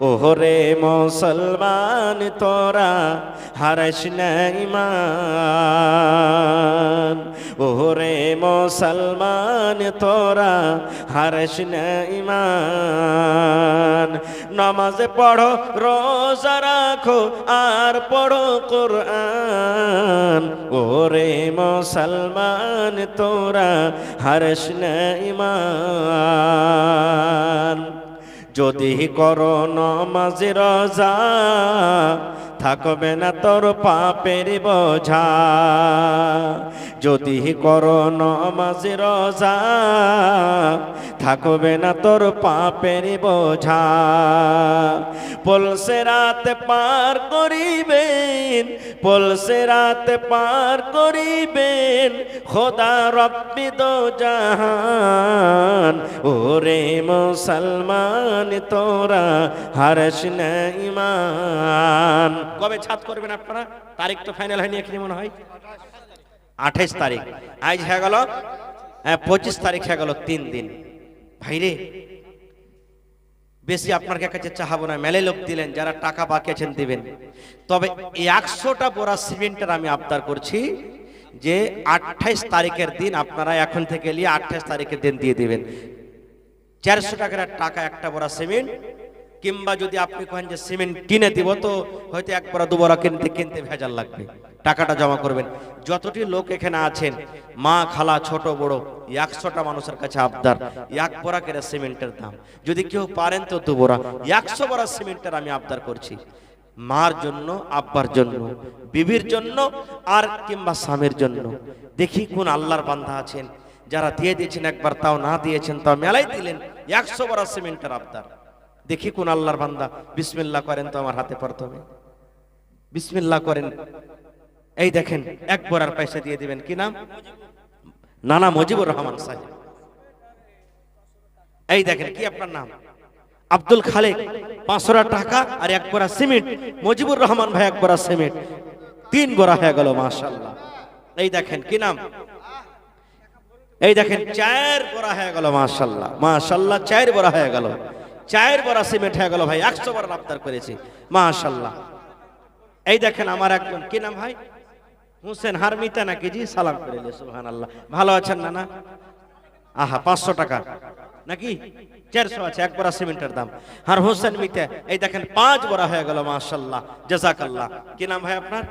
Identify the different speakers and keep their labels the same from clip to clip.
Speaker 1: ওহরে মুসলমান তোরা হারাস না ঈমান, ওহরে মুসলমান তোরা হারাস না ঈমান। নামাজ পড়ো রোজা রাখো আর পড়ো কোরআন, ওরে মুসলমান তোরা হারাস না ঈমান। যদি করো নামাজ রোজা থাকবে না তোর পাপের বোঝা, যদি করো নামাজ রোজা থাকবে না তোর পাপের বোঝা। পলসে রাত পার করিবেন, পলসে রাত পার করিবেন খোদা রব্বি দো জাহান, ওরে মুসলমান তোরা হারাস না ঈমান। কবে ছাদ করবেন আপনারা? তারিখ তো ফাইনাল হয়নি এখনই মনে হয় 28 তারিখ। আজ হয়ে গেল 25 তারিখ হয়ে গেল, 3 দিন। ভাইরে বেশি আপনার কাছে চাহাবো না, মেলে লোক দিলেন, যারা টাকা বাকি আছেন দিবেন। তবে 100টা বোরা সিমেন্টের আমি আবদার করছি যে 28 তারিখের দিন আপনারা এখন থেকে নিয়ে 28 তারিখের দিন দিয়ে দিবেন। 400 টাকার টাকা একটা বোরা সিমেন্ট, কিংবা যদি আপনি কহেন যে সিমেন্ট কিনে দিব তো হয়তো এক বোরা দু বোরা কিনতে ভেজাল লাগবে, টাকাটা জমা করবেন। যতটি লোক এখানে আছেন মা খালা ছোট বড় 100টা মানুষের কাছে আবদার, 1 বোরা করে সিমেন্টের দাম, যদি কেউ পারেন তো 2 বোরা, 100 বোরা সিমেন্টের আমি আবদার করছি। মার জন্য, আব্বার জন্য, বিবির জন্য আর কিংবা স্বামীর জন্য। দেখি কোন আল্লাহর বান্দা আছেন যারা দিয়ে দিয়েছেন একবার, তাও না দিয়েছেন তাও মেলাই দিলেন। 100 বোরা সিমেন্টের আবদার। দেখি কোন আল্লাহর বান্দা বিসমিল্লাহ করেন তো আমার হাতে প্রথমে বিসমিল্লাহ করেন। এই দেখেন 1 বোরার পয়সা দিয়ে দিবেন। কি নাম? নানা মুজিবুর রহমান সাহেব। এই দেখেন, কি আপনার নাম? আব্দুল খালেক। 500 টাকা আর 1 বোরা সিমেন্ট। মুজিবুর রহমান ভাই 1 বোরা সিমেন্ট, 3 বোরা হয়ে গেল মাশাআল্লাহ। এই দেখেন, কি নাম? এই দেখেন 4 বোরা হয়ে গেল মাশাআল্লাহ মাশাআল্লাহ, 4 বোরা হয়ে গেল, 4 বোরা সিমেন্ট হয়ে গেল ভাই। 100 বোরা আবদার করেছি মাশাআল্লাহ। এই দেখেন আমার একজন, কি নাম ভাই? হোসেন হারমিতা নাকি? জি, সালাম করে দিলে সুবহানাল্লাহ। ভালো আছেন নানা? আহা, 500 টাকা নাকি 400 আছে 1 বোরা সিমেন্টের দাম। আর হোসেন মিতা, এই দেখেন 5 বোরা হয়ে গেল মাশাআল্লাহ জাযাকাল্লাহ। কি নাম ভাই আপনার?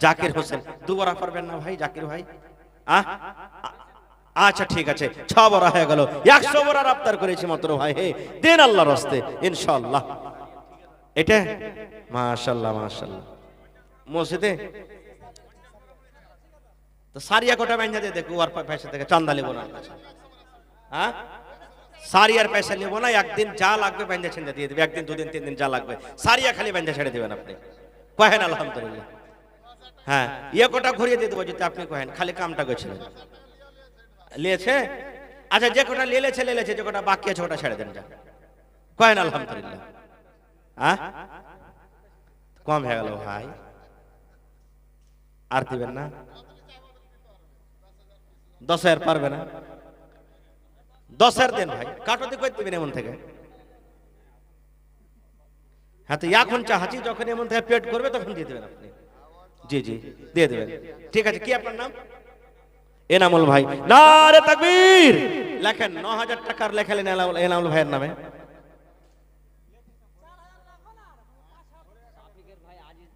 Speaker 1: জাকির হোসেন। 2 বোরা পারবেন না ভাই জাকির ভাই? আচ্ছা ঠিক আছে, 6 বোরা হয়ে গেল। 100 বোরার আবদার করেছি মাত্র ভাই। হে দেন আল্লাহর রাস্তে ইনশাআল্লাহ। এটা মাশাআল্লাহ মাশাআল্লাহ। মসজিদে তো সারিয়া কোটা বাইন্ধা দিয়ে দেখো, আর পয়সা থেকে চান্দা নেব না। হ্যাঁ, সারিয়ার পয়সা নেব না, একদিন যা লাগবে বাইন্ধা ছেড়ে দিয়ে দেবে। 1 দিন 2 দিন 3 দিন যা লাগবে সারিয়া খালি বাইন্ধা ছেড়ে দিবেন আপনি। কহেন আলহামদুলিল্লাহ। হ্যাঁ, ইয়ে কোটা ঘুরিয়ে দিয়ে দেবো যদি আপনি কহেন, খালি কামটা গেছিলেন লিয়েছে। আচ্ছা, যে কোটা লেলেছে লেলেছে, যে কোটা বাকি আছে ওটা ছেড়ে দেন যা। কহেন আলহামদুলিল্লাহ। হ্যাঁ, কম হয়ে গেল ভাই, আর দিবেন না? 10,000 পারবে না? 10,000 দেন ভাই, কাটতে কই দিবেন এমন থেকে? হ্যাঁ, তো এখন চাহাচ্ছি যখন এমন থেকে পেট করবে তখন দিয়ে দেবেন আপনি। জি জি, দিয়ে দেবেন। ঠিক আছে, কি আপনার নাম? এনামুল ভাই। নারে তাকবীর। লেখেন 9000 টাকার লেখালেন এনামুল ভাইয়ের নামে।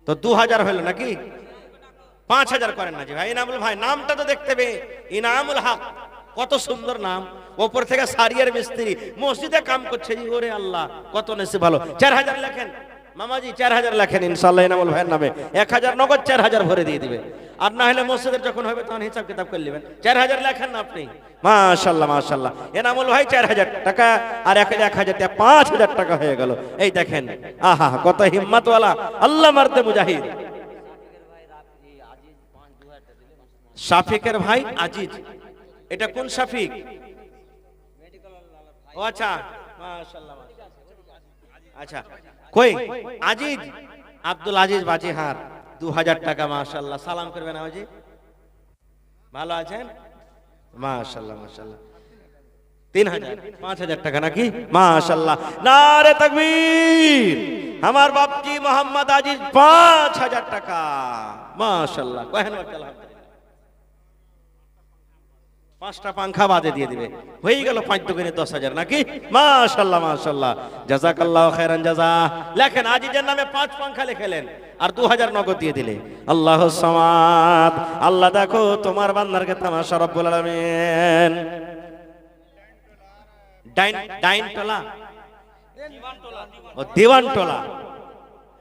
Speaker 1: তো 2000 হলো নাকি? 5000 করেন না জি ভাই। ইনামুল ভাই নামটা তো দেখতে হবে, ইনামুল হক, কত সুন্দর নাম। ওপর থেকে সারিয়ার মিস্ত্রি, মসজিদে কাম করছে জি। ওরে আল্লাহ, কত নসিব ভালো। 4000 লেখেন মামাজি, 4000 লেখেন ইনশাআল্লাহ ইনামুল ভাইয়ের নামে। 1000 নগদ, 4000 ভরে দিয়ে দিবে। আর না হলে মসজিদের যখন হবে তখন হিসাব কিতাব করে নেবেন। 4000 লেখেন না আপনি। মাশাআল্লাহ মাশাআল্লাহ। এনামুল ভাই 4000 টাকা আর 1000 টাকা, 5000 টাকা হয়ে গেল। এই দেখেন, আহা কত হিম্মতওয়ালা, আল্লাহ মারতে মুজাহিদ। শাফিকের ভাই আজিজ। এটা কোন শাফিক? ও আচ্ছা, মাশাআল্লাহ। আচ্ছা, কই আজিজ? আব্দুল আজিজ বাজিহার, 2000 টাকা মাশাআল্লাহ। সালাম করবেন আজি। ভালো আছেন? মাশাআল্লাহ মাশাআল্লাহ। 3000 5000 টাকা নাকি? মাশাআল্লাহ, নারে তাকবীর। আমার বাপজি মোহাম্মদ আজিজ 5000 টাকা। মাশাআল্লাহ, কহেন আলহামদুলিল্লাহ। 5টা পাংখা বাদে দিয়ে দিবে, হয়ে গেল 5 দুগুণে 10,000 নাকি? মাশাআল্লাহ মাশাআল্লাহ, জাযাকাল্লাহু খাইরান জাযা। লেখেন আজিজের নামে 5 পাংখা লিখলেন আর 2000 নগদ দিয়ে দিলে। আল্লাহুস সামাদ। আল্লাহ দেখো তোমার বান্দারকে তামাশা রব্বুল আলামিন। ডাইন টোলা, ও দিওয়ান টোলা।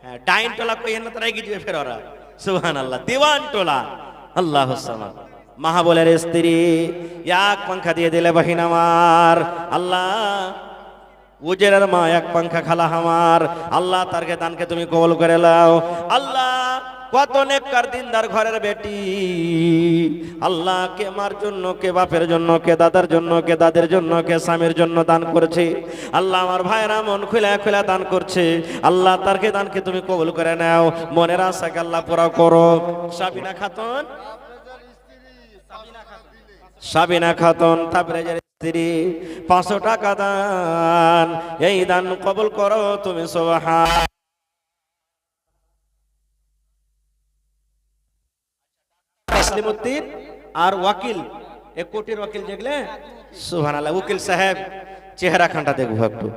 Speaker 1: হ্যাঁ, ডাইন টোলা কই না তারাই গিয়ে ফের ওরা। সুবহানাল্লাহ, দিওয়ান টোলা। আল্লাহুস সামাদ। মাহবুবের স্ত্রী এক পাংখা দিয়ে দিলে বাহিন আমার। আল্লাহ উজেরের মা এক পাংখা খালা আমার। আল্লাহ তারকে দানকে তুমি কবুল করে নাও। আল্লাহ কত নেককার দিনদার ঘরের বেটি, আল্লাহ কে মার জন্য, কে বাপের জন্য, কে দাদার জন্য, কে দাদের জন্য, কে স্বামীর জন্য দান করছে। আল্লাহ আমার ভাইরা মন খুলে খুলে দান করছে। আল্লাহ তারকে দানকে তুমি কবুল করে নাও, মনের আশাকে আল্লাহ পুরা করো। সাবিনা খাতুন, সাবিনা খাতুন তাবরেজের স্ত্রী 500 টাকা দান, এই দান কবুল করো তুমি সুবহান। মুসলিমউদ্দিন আর ওয়াকিল, 1 কোটির ওয়াকিল দেখলে সুবহানাল্লাহ। উকিল সাহেব চেহারা খানটা দেখবো একটু।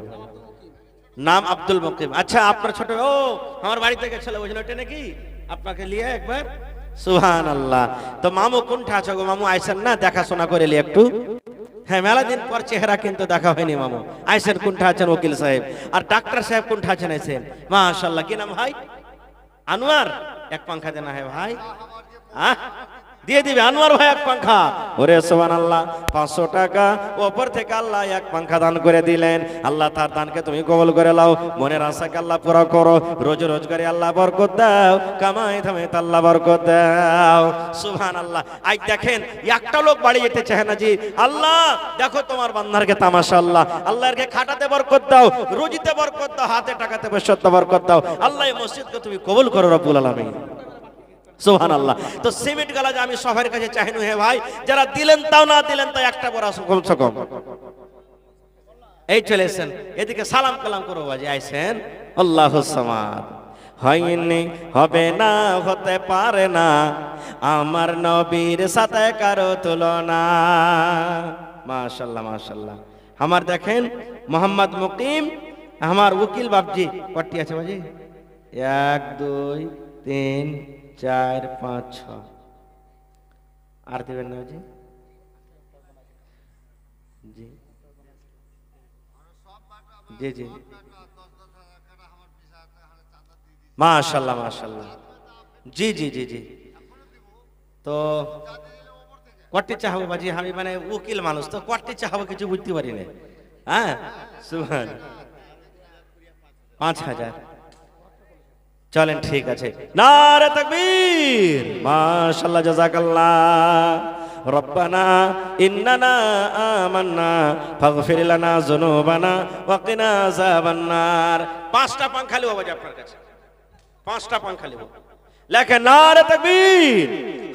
Speaker 1: নাম আব্দুল মুকিম। আচ্ছা আপনার ছোট, ও আমার বাড়িতে গেছিল ওই জন্য, ওটা নাকি আপনাকে লিয়ে একবার। সুবহানাল্লাহ। তো মামু কোনটা আছে গো? মামু আইসেন না, দেখাশোনা করে লি একটু। হ্যাঁ, মেলা দিন পর চেহারা কিন্তু দেখা হয়নি। মামু আইসেন, কোনটা আছেন ওকিল সাহেব? আর ডাক্তার সাহেব কোনটা আছেন? আইসেন মাশাআল্লাহ। কি নাম ভাই? আনোয়ার। এক পাংখা দেনা হয় ভাই, দিয়ে দিবে আনোয়ার ভাই এক পাংখা। ওরে সুবহানাল্লাহ, 500 টাকা ওপর থেকে আল্লাহ এক পাংখা দান করে দিলেন। আল্লাহ তার দানকে তুমি কবুল করে নাও, মনের আশাকে আল্লাহ পুরা করো। রোজ রোজগারে আল্লাহ বরকত দাও, কামাই ধামাইতে আল্লাহ বরকত দাও। সুবহানাল্লাহ। আজ দেখেন একটা লোক বাড়ি যেতে চায় না জি। আল্লাহ দেখো তোমার বান্দারকে তামাশা। আল্লাহ আল্লাহকে খাটাতে বরকত দাও, রুজিতে বরকত দাও, হাতে টাকাতে বসতে বরকত দাও। আল্লাহ এই মসজিদকে তুমি কবুল করো রব্বুল আলামিন। সুবহানাল্লাহ। তো সিমেন্ট গালা যে আমি সবার কাছে চাইনু হে ভাই, যারা দিলেন তাও না দিলেন তাও একটা বড় কমসে কম এই চলেছেন, এদিকে সালাম কালাম করো বাজি আইছেন। আল্লাহুস সামাদ। হয়নি, হবে না, হতে পারে না, আমার নবীর সাথে কারো তুলনা। মাশাআল্লাহ মাশাআল্লাহ। আমার দেখেন মোহাম্মদ মুকিম, আমার উকিল বাপজি কটি আছে বাজি? 1 2 3 4 5 6। আর দেবেন না জি? জি জি জি, মাশাআল্লাহ মাশাআল্লাহ। জি জি জি জি। তো কটি চাহাবো বাজি? আমি মানে উকিল মানুষ তো কটি চাহাবো কিছু বুঝতে পারি না। হ্যাঁ সুবহান। 5000 চলেন, ঠিক আছে। নারে তাকবীর। মাশাআল্লাহ, জাযাকাল্লাহ। রব্বানা ইন্নানা আমান্না ফাগফির লানা যুনুবানা ওয়া কিনা আযাবান্নার। 5টা পাংখা লিও বাবা আপনার কাছে, 5টা পাংখা লিও। লেখেন নারে তাকবীর।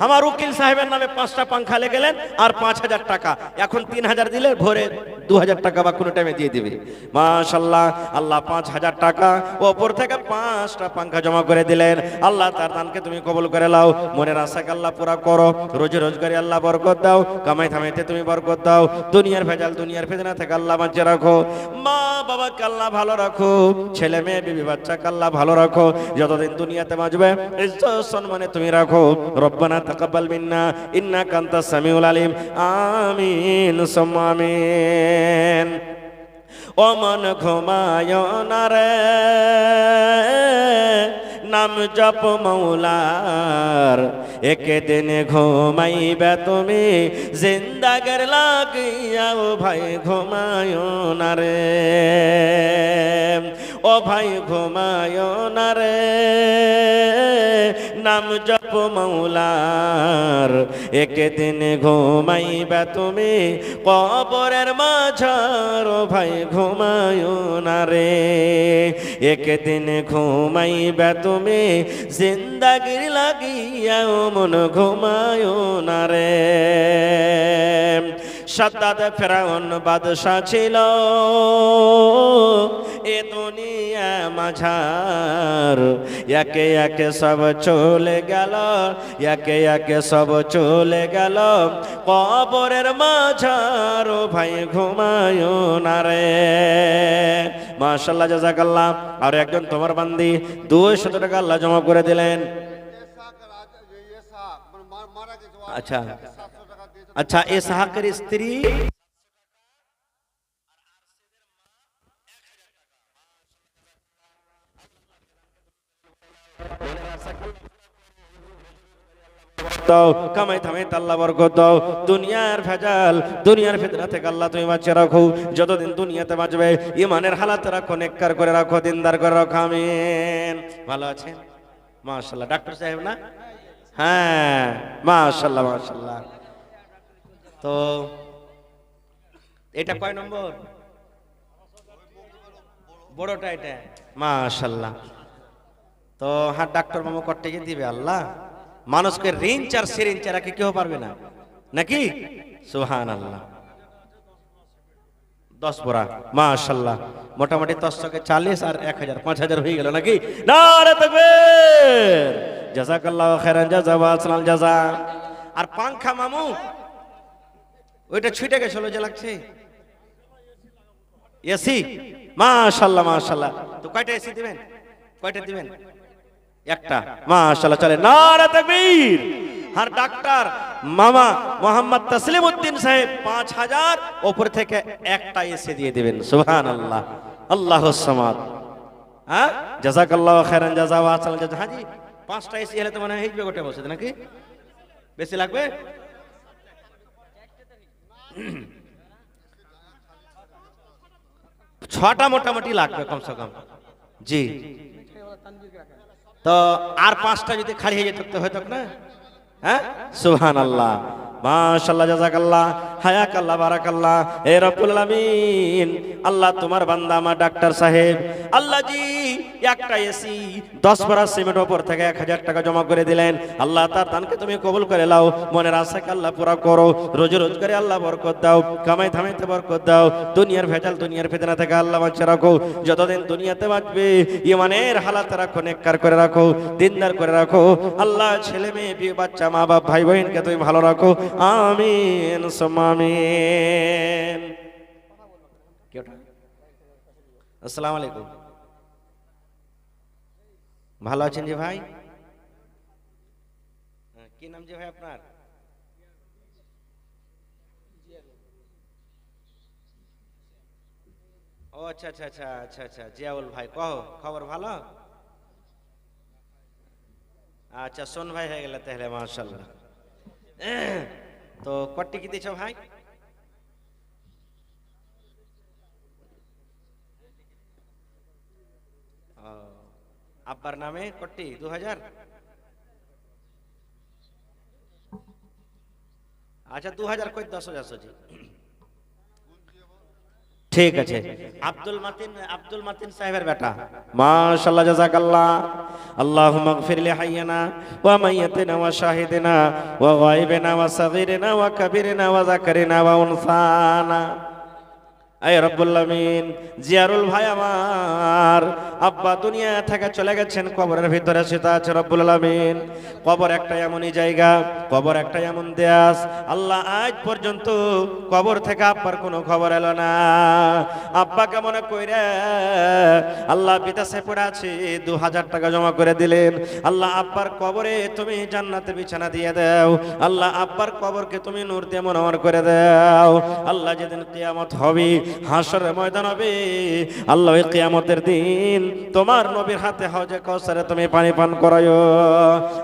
Speaker 1: আমার উকিল সাহেবের নামে 5টা পাংখা লে গেলেন আর 5000 টাকা। এখন 3000 দিলে ভোরে 2000 টাকা বা কোনো টাইমে দিয়ে দিবে। মাশাআল্লাহ। আল্লাহ 5000 টাকা ওপর থেকে 5টা পাংখা জমা করে দিলেন। আল্লাহ তার দানকে তুমি কবুল করে নাও, মনের আশাকে আল্লাহ পুরা করো। রোজ রোজগারে আল্লাহ বরকত দাও, কামাই থামাইতে তুমি বরকত দাও। দুনিয়ার ভেজাল, দুনিয়ার ফিতনা থেকে আল্লাহ বাঁচিয়ে রাখো। মা বাবাকে আল্লাহ ভালো রাখো, ছেলে মেয়ে বিবি বাচ্চাকে আল্লাহ ভালো রাখো। যতদিন দুনিয়াতে বাঁচবে ইজ্জত সম্মানে তুমি রাখো। রব্বানা তাকাব্বাল মিন্না ইন্নাকা আনতাস সামিউল আলিম। আমিন সুম্মা আমিন। ও মন ঘুমায় না রে, নাম জপ মৌলার, একদিন ঘুমাইবে তুমি জিন্দাগের লাগিয়া। ও ভাই ঘুমায় না রে, ও ভাই ঘুমায় না রে, নাম জপ মৌলার, একদিন ঘুমাইবে তুমি কবরের মাঝার। ও ভাই ঘুমায় না রে, একদিন ঘুমাইবে তুমি জিন্দাগির লাগিয়া। ও মন ঘুমায় না রে, সাদ্দাদ ফেরাউন বাদশা ছিল এ দুনিয়া মাঝার, একে একে সব চলে গেল, একে একে সব চলে গেল কবরের মাঝার। ও ভাই ঘুমায় না রে। মাশাআল্লাহ, জাযাকাল্লাহ। আর একজন তোমার বান্দি 200 টাকা আল্লাহ জমা করে দিলেন। আচ্ছা আচ্ছা, এ সাহাকের স্ত্রী দাও, কামাই থামাই আল্লাহ বরকত দাও, দুনিয়ার ভেজাল দুনিয়ার ফিতনা থেকে আল্লাহ তুমি বাঁচিয়ে রাখো, যতদিন দুনিয়াতে বাঁচবে ইমানের হালাতে রাখো, নেককার করে রাখো, দিনদার করে রাখো, আমিন। ভালো আছেন? মাশাআল্লাহ। ডাক্তার সাহেব না? হ্যাঁ, মাশাআল্লাহ মাশাআল্লাহ। তো এটা কয় নম্বর? বড়টা এটা, মাশাআল্লাহ। তো হ্যাঁ, ডাক্তার মামু করতে গিয়ে দিবে আল্লাহ, মানুষকে রিঞ্চ আর সিরিঞ্চ রাখে কেউ পারবে না নাকি? সুবহানাল্লাহ। 10 বোরা, মাশাআল্লাহ। মোটামুটি 10 থেকে 40 আর 1000 5000 হয়ে গেল নাকি? নারে তাকবীর, জাযাকাল্লাহু খাইরান জাযা ওয়া আসসালাম জাযা। আর পাংখা মামু ওইটা ছুটে গেছিল যে লাগছে এসি, মাশাআল্লাহ মাশাআল্লাহ। তো কয়টা এসি দিবেন? কয়টা দিবেন? একটা, মাশাআল্লাহ। চলে নারে তাকবীর। আর ডাক্তার মামা মোহাম্মদ তাসলিম উদ্দিন সাহেব 5000 উপর থেকে একটা এসে দিয়ে দিবেন। সুবহানাল্লাহ, আল্লাহুস সামাদ। হ্যাঁ, জাযাকাল্লাহু খাইরান জাযা ওয়া আসসালাম জাযা। হাজি 5টা এসি হলে তো মনে হয় হিজবে গোটে বসে নাকি? বেশি লাগবে? 6টা মোটামুটি লাগবে কমসে কম। জি, তো আর 5টা যদি খালি হয়ে যেত হয়তো না? হ্যাঁ, সুবহানাল্লাহ, মাশাআল্লাহ, জাযাকাল্লাহ, হায়াকাল্লাহ, বারাকাল্লাহ। এ রব্বুল আলামিন, আল্লাহ তোমার বান্দা আমার ডাক্তার সাহেব আল্লাহ জি একটা এসি 10 ভরা সিমেন্ট উপর থেকে 1000 টাকা জমা করে দিলেন। আল্লাহ তার দানকে তুমি কবুল করে নাও, মনের আশাকে আল্লাহ পুরা করো, রোজ রোজ করে আল্লাহ বরকত দাও, কামাই ধামাইতে বরকত দাও, দুনিয়ার ভেজাল দুনিয়ার ফিতনা থেকে আল্লাহ বাঁচিয়ে রাখো, যতদিন দুনিয়াতে বাঁচবে ইমানের হালাতে রাখো, নেককার করে রাখো, দিনদার করে রাখো। আল্লাহ ছেলে মেয়ে বিয়ে বাচ্চা মা বাপ ভাই বোনকে তুমি ভালো রাখো, আমিন সুম্মা আমিন। আসসালামু আলাইকুম। ভালো আছেন জি ভাই? কি নাম জি ভাই আপনার? ও আচ্ছা আচ্ছা আচ্ছা আচ্ছা আচ্ছা, জিয়াউল ভাই, কহ খবর ভালো? আচ্ছা, সোন ভাই হয়ে গেলে তাহলে, মাশাআল্লাহ। তো কটি কি দিছ ভাই? আব্বার নামে কটি? 2000। আচ্ছা, 2000 কই 10,000 সজি। ঠিক আছে। আব্দুল মাতিন সাহেবের বেটা, মাশাআল্লাহ, জাযাকাল্লাহ। আল্লাহুম্মা ইগফির লি হাইয়িনা ওয়া মাইয়িতিনা ওয়া শাহিদিনা ওয়া গায়বিনা ওয়া সাগীরিনা ওয়া কাবীরিনা ওয়া যাকারিনা ওয়া উনসানা। আয় রব্বুল আমিন, জিয়ারুল ভাই আমার আব্বা দুনিয়া থেকে চলে গেছেন, কবরের ভিতরে সেটা আছে রব্বুল আমিন। কবর একটা এমনই জায়গা, কবর একটা এমন দেশ, আল্লাহ আজ পর্যন্ত কবর থেকে আব্বার কোনো খবর এলো না। আব্বা কেমন কইরা আল্লাহ বিদেশে পড়ে আছে, 2000 টাকা জমা করে দিলেন। আল্লাহ আব্বার কবরে তুমি জান্নাতে বিছানা দিয়ে দাও, আল্লাহ আব্বার কবরকে তুমি নূর দিয়ে মুনওয়ার করে দাও। আল্লাহ যেদিন কিয়ামত হবে, হাসরের ময়দান হবে, আল্লাহ ওই কিয়ামতের দিন তোমার নবীর হাতে হাউজে কাউসারে তুমি পানি পান করায়ো।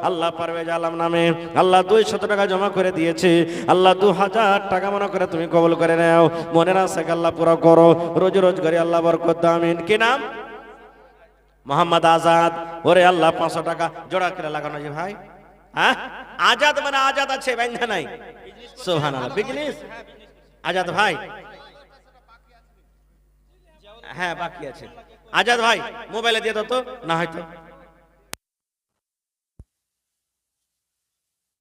Speaker 1: আল্লাহ পারভেজ আলম নামে আল্লাহ 200 টাকা জমা করে দিয়েছে, আল্লাহ 2000 টাকা মনে করে তুমি কবুল করে নাও, মনের আশাকে আল্লাহ পুরো করো, রোজ রোজ করে আল্লাহ বরকত দাও, আমিন। কি নাম? মোহাম্মদ আজাদ। ওরে আল্লাহ 500 টাকা জোড়া করে লাগানো যে ভাই। হ্যাঁ, আজাদ মানে আজাদ আছে, বাইন্ধা নাই। সুবহানাল্লাহ। বিজনেস আজাদ ভাই, হ্যাঁ বাকি আছে। আজাদ ভাই মোবাইলে দিয়ে দাও তো, না হয়তো